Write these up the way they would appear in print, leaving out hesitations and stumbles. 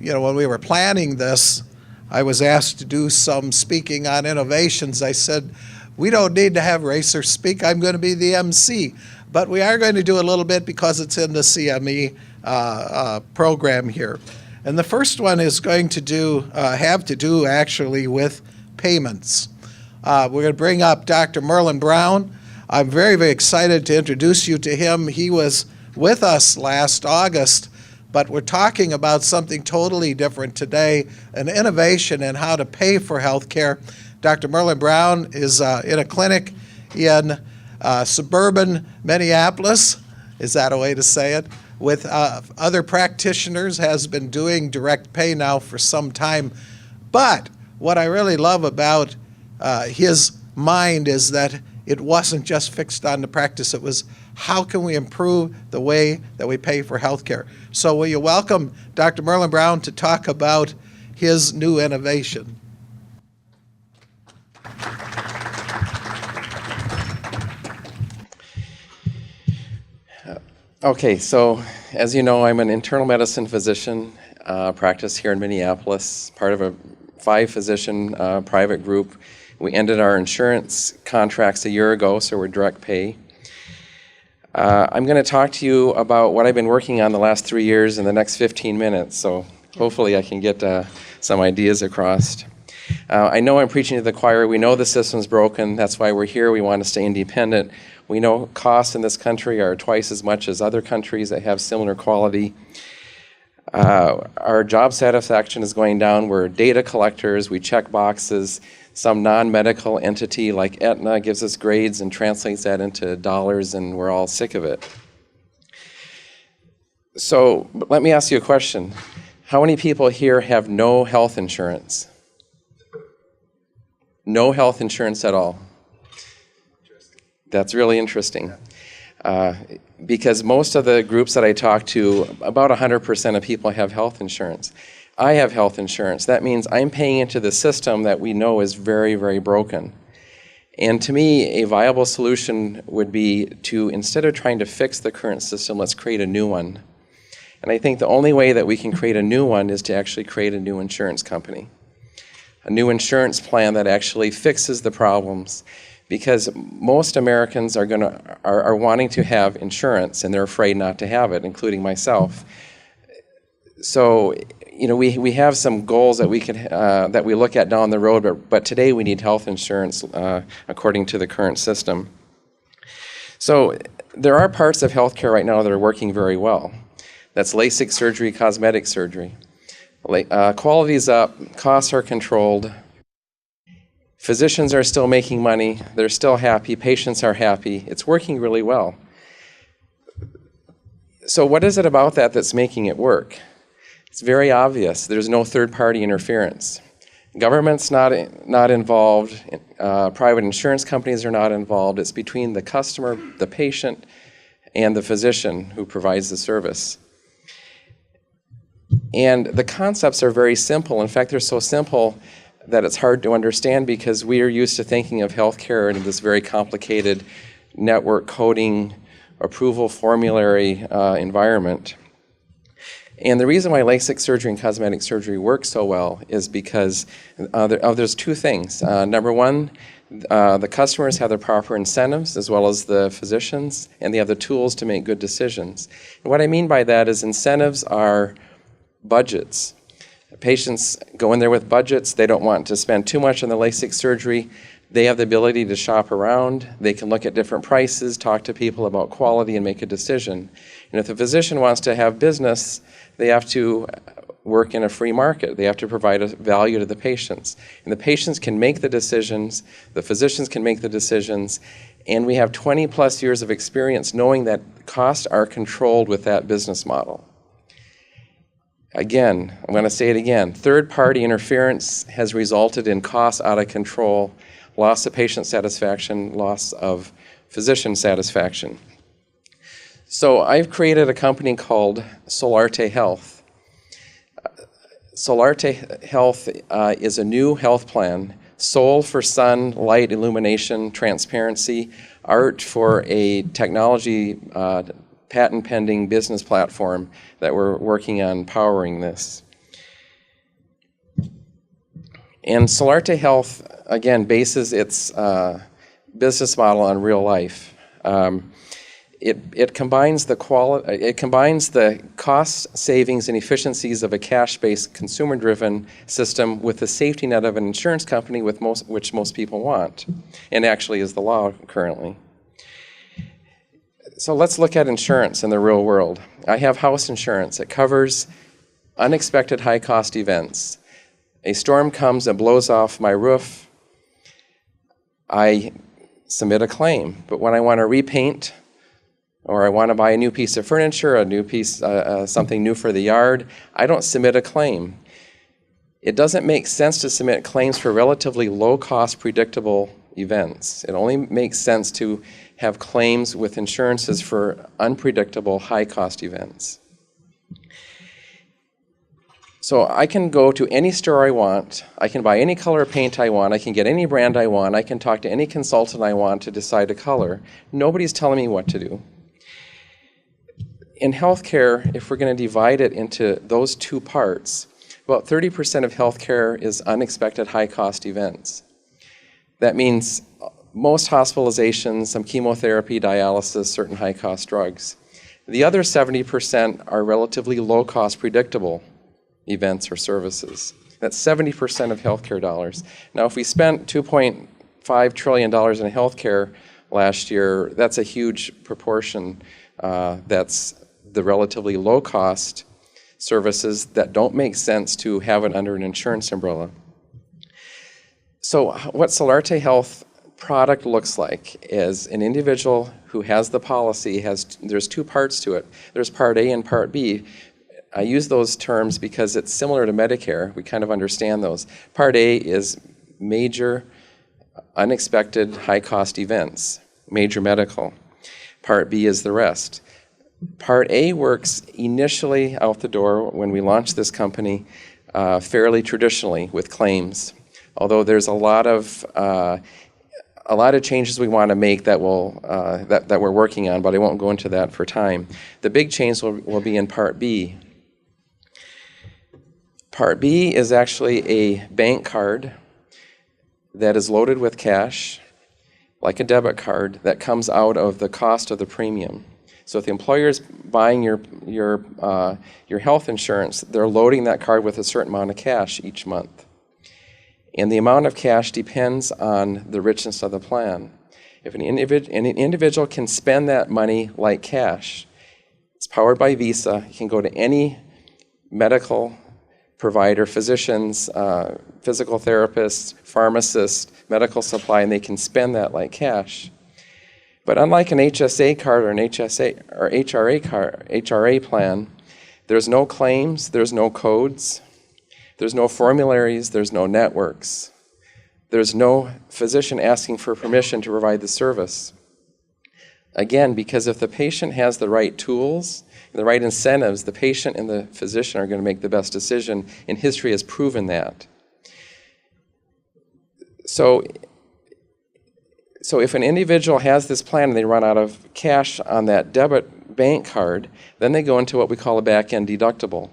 when we were planning this, I was asked to do some speaking on innovations. I said, we don't need to have racers speak. I'm going to be the MC. But we are going to do a little bit because it's in the CME program here. And the first one is going to have to do actually with payments. We're going to bring up Dr. Merlin Brown. I'm very, very excited to introduce you to him. He was with us last August, but we're talking about something totally different today, an innovation in how to pay for health care. Dr. Merlin Brown is in a clinic in suburban Minneapolis, is that a way to say it, with other practitioners, has been doing direct pay now for some time. But what I really love about his mind is that it wasn't just fixed on the practice, it was how can we improve the way that we pay for healthcare. So will you welcome Dr. Merlin Brown to talk about his new innovation. Okay, so as you know, I'm an internal medicine physician, practice here in Minneapolis, part of a 5-physician private group. We ended our insurance contracts a year ago, so we're direct pay. I'm going to talk to you about what I've been working on the last 3 years in the next 15 minutes, so hopefully I can get some ideas across. I know I'm preaching to the choir. We know the system's broken. That's why we're here. We want to stay independent. We know costs in this country are twice as much as other countries that have similar quality. Our job satisfaction is going down. We're data collectors. We check boxes. Some non-medical entity like Aetna gives us grades and translates that into dollars, and we're all sick of it. So let me ask you a question. How many people here have no health insurance? No health insurance at all. That's really interesting. Because most of the groups that I talk to, about 100% of people have health insurance. I have health insurance. That means I'm paying into the system that we know is very, very broken. And to me, a viable solution would be to, instead of trying to fix the current system, let's create a new one. And I think the only way that we can create a new one is to actually create a new insurance company. A new insurance plan that actually fixes the problems. Because most Americans are wanting to have insurance and they're afraid not to have it, including myself. So, we have some goals that we that we look at down the road, but today we need health insurance according to the current system. So there are parts of healthcare right now that are working very well. That's LASIK surgery, cosmetic surgery. Quality's up, costs are controlled. Physicians are still making money, they're still happy, patients are happy, it's working really well. So what is it about that that's making it work? It's very obvious, there's no third-party interference. Government's not involved, private insurance companies are not involved, it's between the customer, the patient, and the physician who provides the service. And the concepts are very simple, in fact they're so simple that it's hard to understand because we are used to thinking of healthcare in this very complicated network coding, approval formulary environment. And the reason why LASIK surgery and cosmetic surgery work so well is because there's 2 things. Number one, the customers have the proper incentives as well as the physicians, and they have the tools to make good decisions. And what I mean by that is incentives are budgets. Patients go in there with budgets. They don't want to spend too much on the LASIK surgery. They have the ability to shop around. They can look at different prices, talk to people about quality, and make a decision. And if the physician wants to have business, they have to work in a free market. They have to provide a value to the patients. And the patients can make the decisions, the physicians can make the decisions, and we have 20+ years of experience knowing that costs are controlled with that business model. Again, I'm going to say it again, third-party interference has resulted in costs out of control, loss of patient satisfaction, loss of physician satisfaction. So I've created a company called Solarte Health. Solarte Health is a new health plan, Sol for sun, light, illumination, transparency, art for a technology patent-pending business platform that we're working on powering this. And Solarte Health, again, bases its business model on real life. It combines the cost savings and efficiencies of a cash-based, consumer-driven system with the safety net of an insurance company which most people want, and actually is the law currently. So let's look at insurance in the real world. I have house insurance. It covers unexpected high-cost events. A storm comes and blows off my roof. I submit a claim, but when I want to repaint, or I want to buy a new piece of furniture, a new piece, something new for the yard, I don't submit a claim. It doesn't make sense to submit claims for relatively low-cost, predictable events. It only makes sense to have claims with insurances for unpredictable, high-cost events. So I can go to any store I want, I can buy any color paint I want, I can get any brand I want, I can talk to any consultant I want to decide a color. Nobody's telling me what to do. In healthcare, if we're going to divide it into those two parts, about 30% of healthcare is unexpected high-cost events. That means most hospitalizations, some chemotherapy, dialysis, certain high-cost drugs. The other 70% are relatively low-cost, predictable events or services. That's 70% of healthcare dollars. Now, if we spent $2.5 trillion in healthcare last year, that's a huge proportion. That's the relatively low-cost services that don't make sense to have it under an insurance umbrella. So what Solarte Health product looks like is an individual who has the policy, there's two parts to it. There's Part A and Part B. I use those terms because it's similar to Medicare. We kind of understand those. Part A is major, unexpected, high-cost events, major medical. Part B is the rest. Part A works initially out the door when we launched this company fairly traditionally with claims, although there's a lot of changes we want to make that we're working on, but I won't go into that for time. The big change will be in Part B. Part B is actually a bank card that is loaded with cash, like a debit card, that comes out of the cost of the premium. So if the employer is buying your health insurance, they're loading that card with a certain amount of cash each month. And the amount of cash depends on the richness of the plan. If an individual can spend that money like cash, it's powered by Visa, you can go to any medical provider, physicians, physical therapists, pharmacists, medical supply, and they can spend that like cash. But unlike an HSA card or an HRA plan, there's no claims, there's no codes, there's no formularies, there's no networks. There's no physician asking for permission to provide the service. Again, because if the patient has the right tools, the right incentives, the patient and the physician are going to make the best decision, and history has proven that. So if an individual has this plan and they run out of cash on that debit bank card, then they go into what we call a back-end deductible.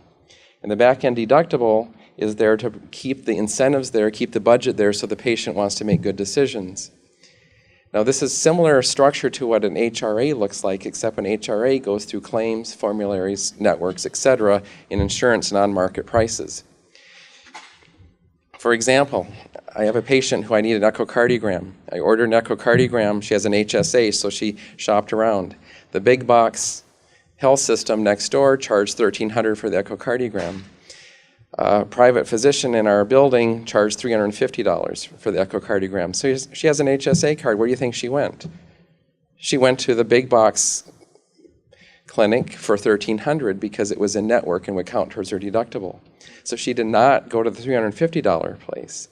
And the back-end deductible is there to keep the incentives there, keep the budget there so the patient wants to make good decisions. Now this is similar structure to what an HRA looks like, except an HRA goes through claims, formularies, networks, etc., in insurance non-market prices. For example, I have a patient who I need an echocardiogram. I ordered an echocardiogram. She has an HSA, so she shopped around. The big box health system next door charged $1,300 for the echocardiogram. A private physician in our building charged $350 for the echocardiogram. So she has an HSA card. Where do you think she went? She went to the big box clinic for $1,300 because it was in network and would count towards her deductible. So she did not go to the $350 place.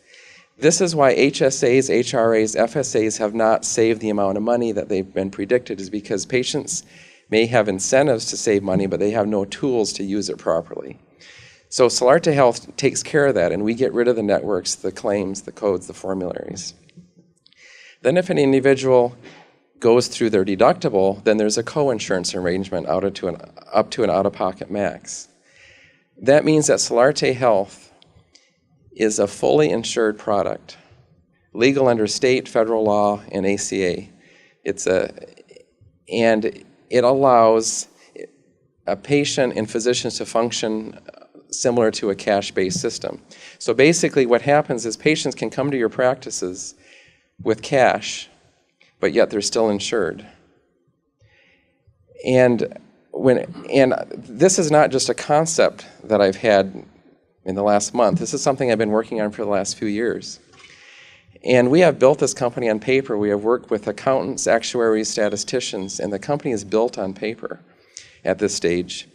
This is why HSAs, HRAs, FSAs have not saved the amount of money that they've been predicted, is because patients may have incentives to save money, but they have no tools to use it properly. So Solarte Health takes care of that, and we get rid of the networks, the claims, the codes, the formularies. Then if an individual goes through their deductible, then there's a co-insurance arrangement up to an out-of-pocket max. That means that Solarte Health is a fully insured product, legal under state, federal law, and ACA. And it allows a patient and physicians to function similar to a cash-based system. So basically what happens is patients can come to your practices with cash, but yet they're still insured. And this is not just a concept that I've had in the last month. This is something I've been working on for the last few years. And we have built this company on paper. We have worked with accountants, actuaries, statisticians, and the company is built on paper at this stage.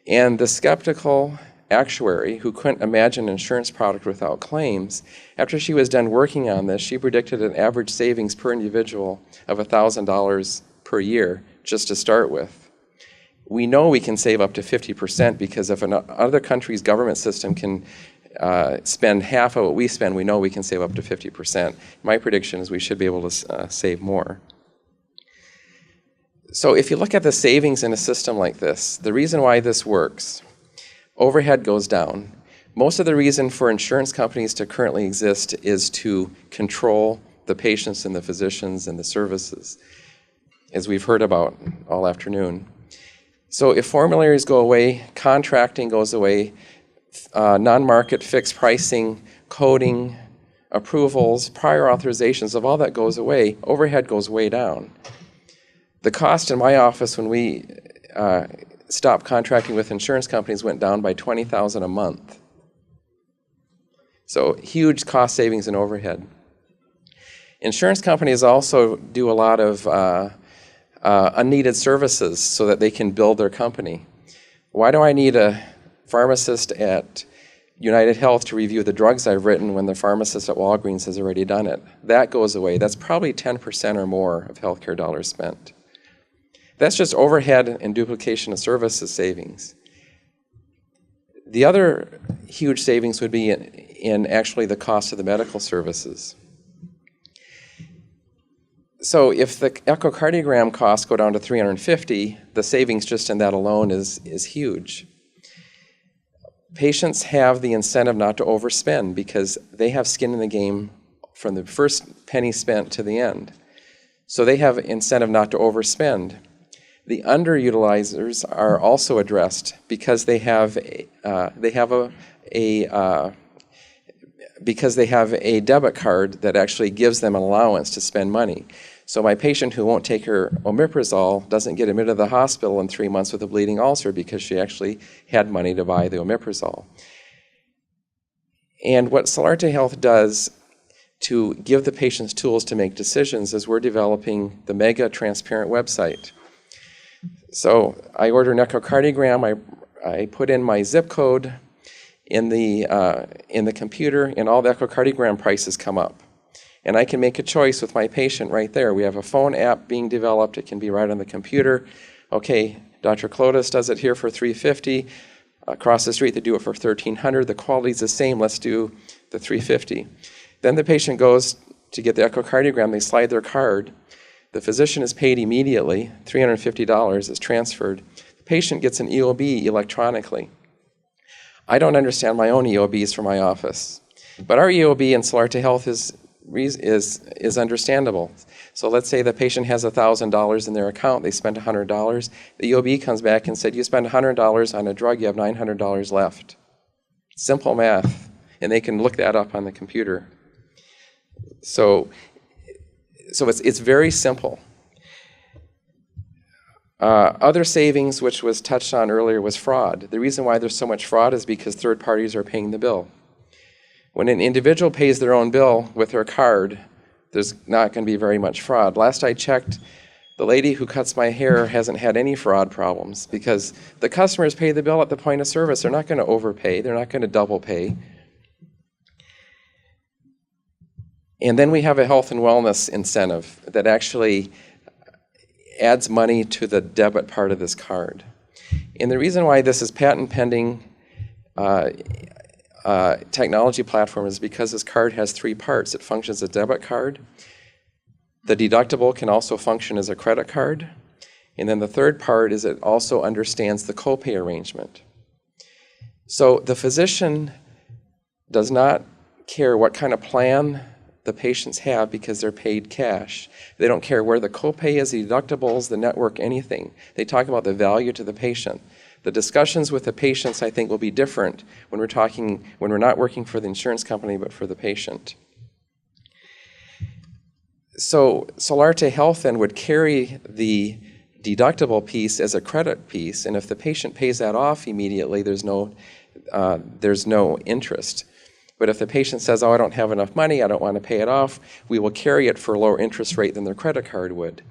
And the skeptical actuary who couldn't imagine an insurance product without claims, after she was done working on this, she predicted an average savings per individual of $1,000 per year just to start with. We know we can save up to 50% because if another country's government system can spend half of what we spend, we know we can save up to 50%. My prediction is we should be able to save more. So if you look at the savings in a system like this, the reason why this works, overhead goes down. Most of the reason for insurance companies to currently exist is to control the patients and the physicians and the services, as we've heard about all afternoon. So if formularies go away, contracting goes away, non-market fixed pricing, coding, approvals, prior authorizations, if all that goes away, overhead goes way down. The cost in my office when we stopped contracting with insurance companies went down by $20,000 a month. So huge cost savings in overhead. Insurance companies also do a lot of unneeded services so that they can build their company. Why do I need a pharmacist at United Health to review the drugs I've written when the pharmacist at Walgreens has already done it? That goes away. That's probably 10% or more of healthcare dollars spent. That's just overhead and duplication of services savings. The other huge savings would be in actually the cost of the medical services. So if the echocardiogram costs go down to $350, the savings just in that alone is huge. Patients have the incentive not to overspend because they have skin in the game from the first penny spent to the end. So they have incentive not to overspend. The underutilizers are also addressed because they have a debit card that actually gives them an allowance to spend money. So my patient who won't take her omeprazole doesn't get admitted to the hospital in 3 months with a bleeding ulcer because she actually had money to buy the omeprazole. And what Solarte Health does to give the patients tools to make decisions is we're developing the mega transparent website. So I order an echocardiogram, I put in my zip code in the computer, and all the echocardiogram prices come up. And I can make a choice with my patient right there. We have a phone app being developed. It can be right on the computer. Okay, Dr. Clotis does it here for $350. Across the street, they do it for $1,300. The quality's the same. Let's do the $350. Then the patient goes to get the echocardiogram. They slide their card. The physician is paid immediately. $350 is transferred. The patient gets an EOB electronically. I don't understand my own EOBs for my office. But our EOB in Solarte Health is understandable. So let's say the patient has $1,000 in their account, they spent $100. The EOB comes back and said, you spent $100 on a drug, you have $900 left. Simple math, and they can look that up on the computer. So it's very simple. Other savings, which was touched on earlier, was fraud. The reason why there's so much fraud is because third parties are paying the bill. When an individual pays their own bill with their card, there's not going to be very much fraud. Last I checked, the lady who cuts my hair hasn't had any fraud problems because the customers pay the bill at the point of service. They're not going to overpay. They're not going to double pay. And then we have a health and wellness incentive that actually adds money to the debit part of this card. And the reason why this is patent pending technology platform is because this card has 3 parts. It functions as a debit card. The deductible can also function as a credit card. And then the third part is it also understands the copay arrangement. So the physician does not care what kind of plan the patients have because they're paid cash. They don't care where the copay is, the deductibles, the network, anything. They talk about the value to the patient. The discussions with the patients, I think, will be different when we're not working for the insurance company, but for the patient. So Solarte Health then would carry the deductible piece as a credit piece, and if the patient pays that off immediately, there's no interest. But if the patient says, oh, I don't have enough money, I don't want to pay it off, we will carry it for a lower interest rate than their credit card would.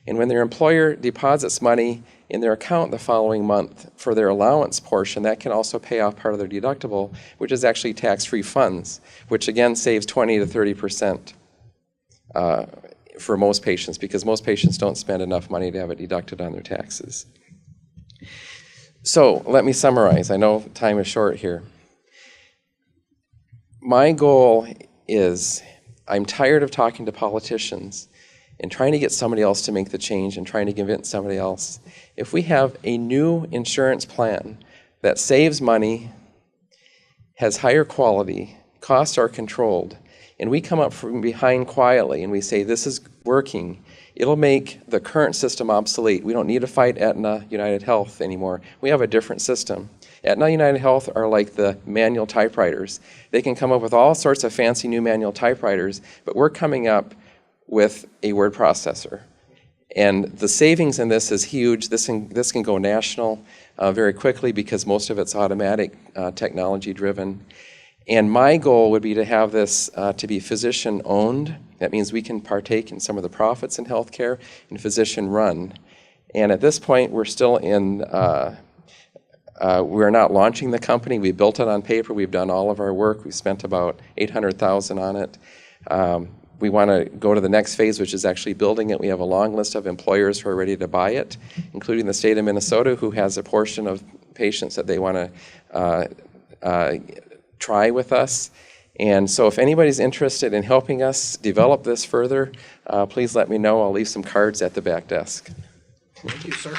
And when their employer deposits money in their account the following month for their allowance portion, that can also pay off part of their deductible, which is actually tax-free funds, which again saves 20 to 30% for most patients, because most patients don't spend enough money to have it deducted on their taxes. So let me summarize. I know time is short here. My goal is, I'm tired of talking to politicians and trying to get somebody else to make the change and trying to convince somebody else. If we have a new insurance plan that saves money, has higher quality, costs are controlled, and we come up from behind quietly and we say this is working, it'll make the current system obsolete. We don't need to fight Aetna, United Health anymore. We have a different system. Aetna, United Health are like the manual typewriters. They can come up with all sorts of fancy new manual typewriters, but we're coming up with a word processor. And the savings in this is huge. This can go national very quickly because most of it's automatic, technology driven. And my goal would be to have this to be physician owned. That means we can partake in some of the profits in healthcare, and physician run. And at this point, we're still in, we're not launching the company. We built it on paper. We've done all of our work. We spent about $800,000 on it. We want to go to the next phase, which is actually building it. We have a long list of employers who are ready to buy it, including the state of Minnesota, who has a portion of patients that they want to try with us. And so if anybody's interested in helping us develop this further, please let me know. I'll leave some cards at the back desk. Thank you, sir.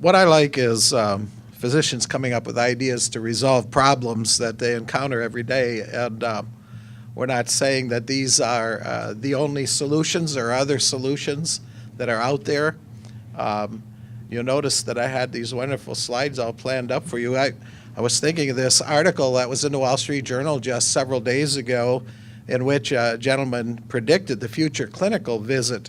What I like is physicians coming up with ideas to resolve problems that they encounter every day. And we're not saying that these are the only solutions. There are other solutions that are out there. You'll notice that I had these wonderful slides all planned up for you. I was thinking of this article that was in the Wall Street Journal just several days ago, in which a gentleman predicted the future clinical visit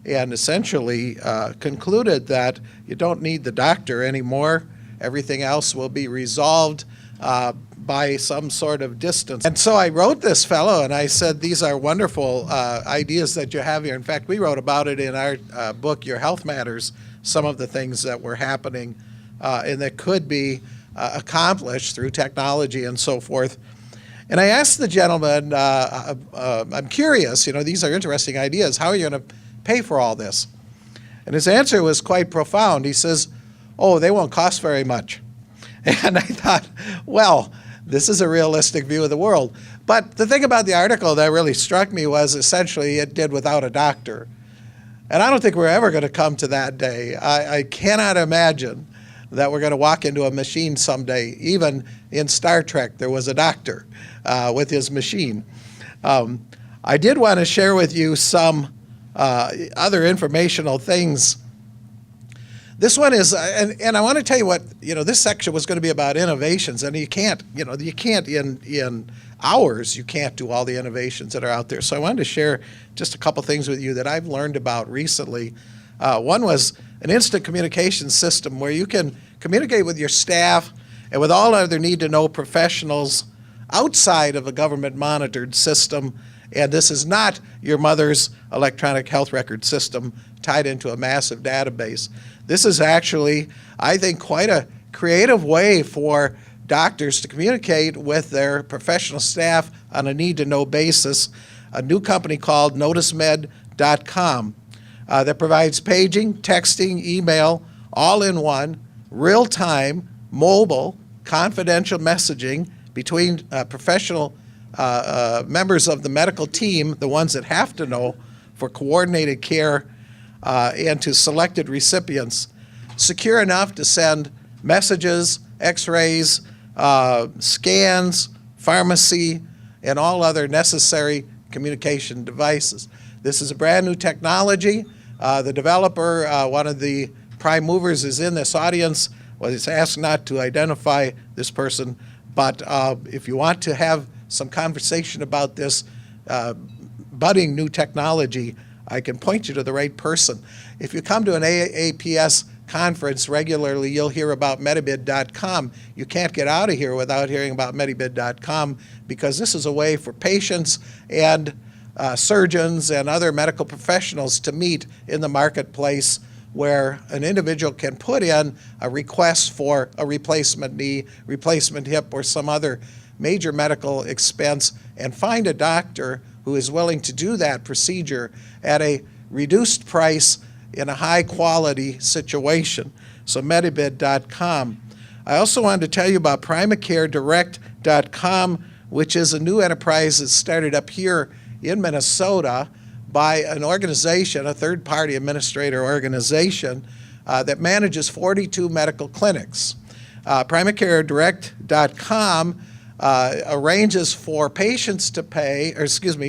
and essentially concluded that you don't need the doctor anymore. Everything else will be resolved by some sort of distance. And so I wrote this fellow and I said, these are wonderful ideas that you have here. In fact, we wrote about it in our book, Your Health Matters, some of the things that were happening and that could be accomplished through technology and so forth. And I asked the gentleman, I'm curious, these are interesting ideas. How are you going to pay for all this? And his answer was quite profound. He says, oh, they won't cost very much. And I thought, well, this is a realistic view of the world. But the thing about the article that really struck me was essentially it did without a doctor. And I don't think we're ever going to come to that day. I cannot imagine that we're going to walk into a machine someday. Even in Star Trek, there was a doctor with his machine. I did want to share with you some other informational things. This one is, and I want to tell you what, this section was going to be about innovations, and you can't in hours, you can't do all the innovations that are out there. So I wanted to share just a couple things with you that I've learned about recently. One was an instant communication system where you can communicate with your staff and with all other need-to-know professionals outside of a government-monitored system. And this is not your mother's electronic health record system tied into a massive database. This is actually, I think, quite a creative way for doctors to communicate with their professional staff on a need-to-know basis. A new company called NoticeMed.com that provides paging, texting, email, all in one, real-time, mobile, confidential messaging between professional members of the medical team, the ones that have to know, for coordinated care and to selected recipients, secure enough to send messages, x-rays, scans, pharmacy, and all other necessary communication devices. This is a brand new technology. The developer, one of the prime movers, is in this audience. Well, it's asked not to identify this person, but if you want to have some conversation about this budding new technology, I can point you to the right person. If you come to an AAPS conference regularly, you'll hear about medibid.com. You can't get out of here without hearing about medibid.com, because this is a way for patients and surgeons and other medical professionals to meet in the marketplace, where an individual can put in a request for a replacement knee, replacement hip, or some other major medical expense, and find a doctor who is willing to do that procedure at a reduced price in a high quality situation. So medibid.com. I also wanted to tell you about primacaredirect.com, which is a new enterprise that started up here in Minnesota by an organization, a third-party administrator organization that manages 42 medical clinics. primacaredirect.com arranges for patients to pay,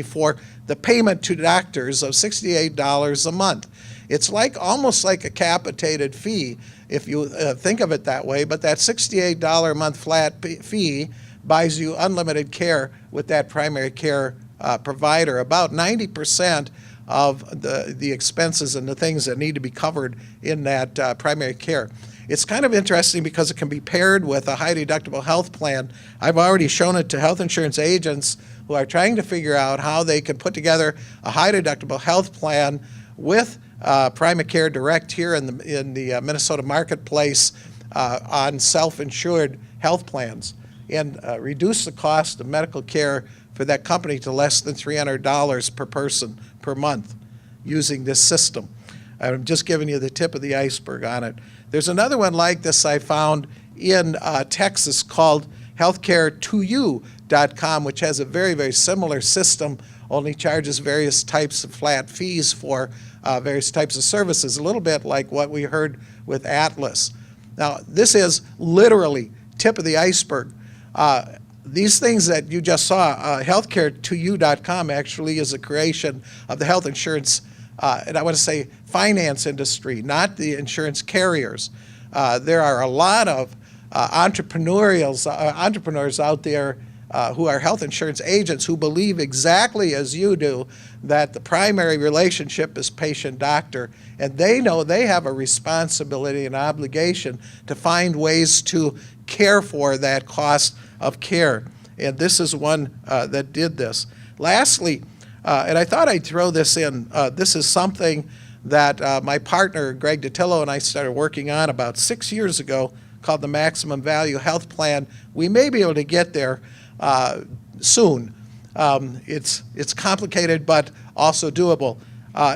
for the payment to doctors of $68 a month. It's almost like a capitated fee, if you think of it that way, but that $68 a month flat fee buys you unlimited care with that primary care provider. About 90% of the expenses and the things that need to be covered in that primary care. It's kind of interesting because it can be paired with a high deductible health plan. I've already shown it to health insurance agents who are trying to figure out how they can put together a high deductible health plan with Primacare Direct here in the Minnesota marketplace on self-insured health plans, and reduce the cost of medical care for that company to less than $300 per person per month using this system. I'm just giving you the tip of the iceberg on it. There's another one like this I found in Texas called healthcare2u.com, which has a very, very similar system, only charges various types of flat fees for various types of services, a little bit like what we heard with Atlas. Now, this is literally tip of the iceberg. These things that you just saw, healthcare2u.com actually is a creation of the health insurance, and I want to say finance industry, not the insurance carriers. There are a lot of entrepreneurs out there who are health insurance agents who believe exactly as you do that the primary relationship is patient-doctor, and they know they have a responsibility and obligation to find ways to care for that cost of care. And this is one that did this. Lastly, and I thought I'd throw this in, this is something that my partner, Greg Datillo, and I started working on about 6 years ago, called the Maximum Value Health Plan. We may be able to get there soon. It's complicated, but also doable.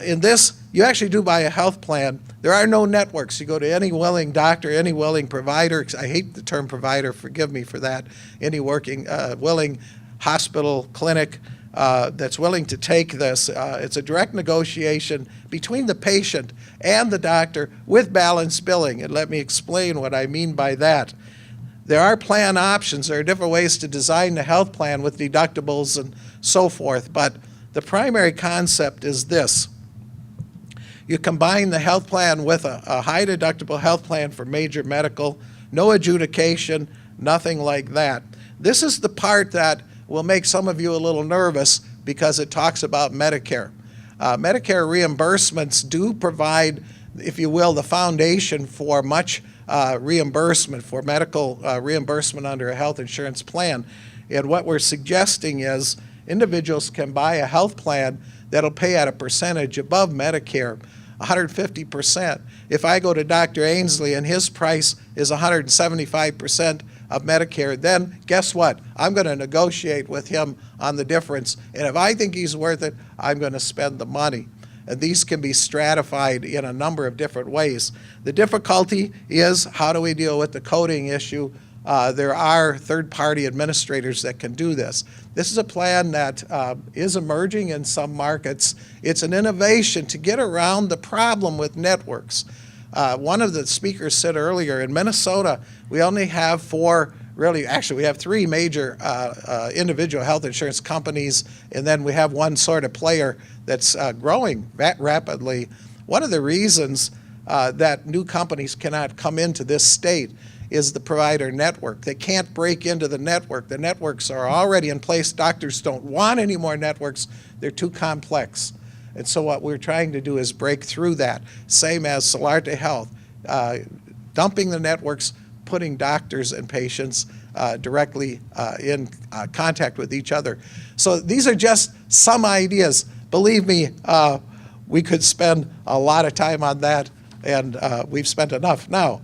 In this, you actually do buy a health plan. There are no networks. You go to any willing doctor, any willing provider. I hate the term provider, forgive me for that. Any willing hospital, clinic that's willing to take this. It's a direct negotiation between the patient and the doctor with balanced billing. And let me explain what I mean by that. There are plan options. There are different ways to design the health plan with deductibles and so forth. But the primary concept is this. You combine the health plan with a high deductible health plan for major medical, no adjudication, nothing like that. This is the part that will make some of you a little nervous because it talks about Medicare. Medicare reimbursements do provide, if you will, the foundation for much reimbursement, for medical reimbursement under a health insurance plan. And what we're suggesting is individuals can buy a health plan that'll pay at a percentage above Medicare, 150%. If I go to Dr. Ainsley and his price is 175% of Medicare, then guess what? I'm going to negotiate with him on the difference. And if I think he's worth it, I'm going to spend the money. And these can be stratified in a number of different ways. The difficulty is, how do we deal with the coding issue? There are third-party administrators that can do this. This is a plan that is emerging in some markets. It's an innovation to get around the problem with networks. One of the speakers said earlier, in Minnesota, we only have we have three major individual health insurance companies, and then we have one sort of player that's growing rapidly. One of the reasons that new companies cannot come into this state is the provider network. They can't break into the network. The networks are already in place. Doctors don't want any more networks. They're too complex. And so what we're trying to do is break through that. Same as Solarte Health, dumping the networks, putting doctors and patients directly in contact with each other. So these are just some ideas. Believe me, we could spend a lot of time on that, and we've spent enough now.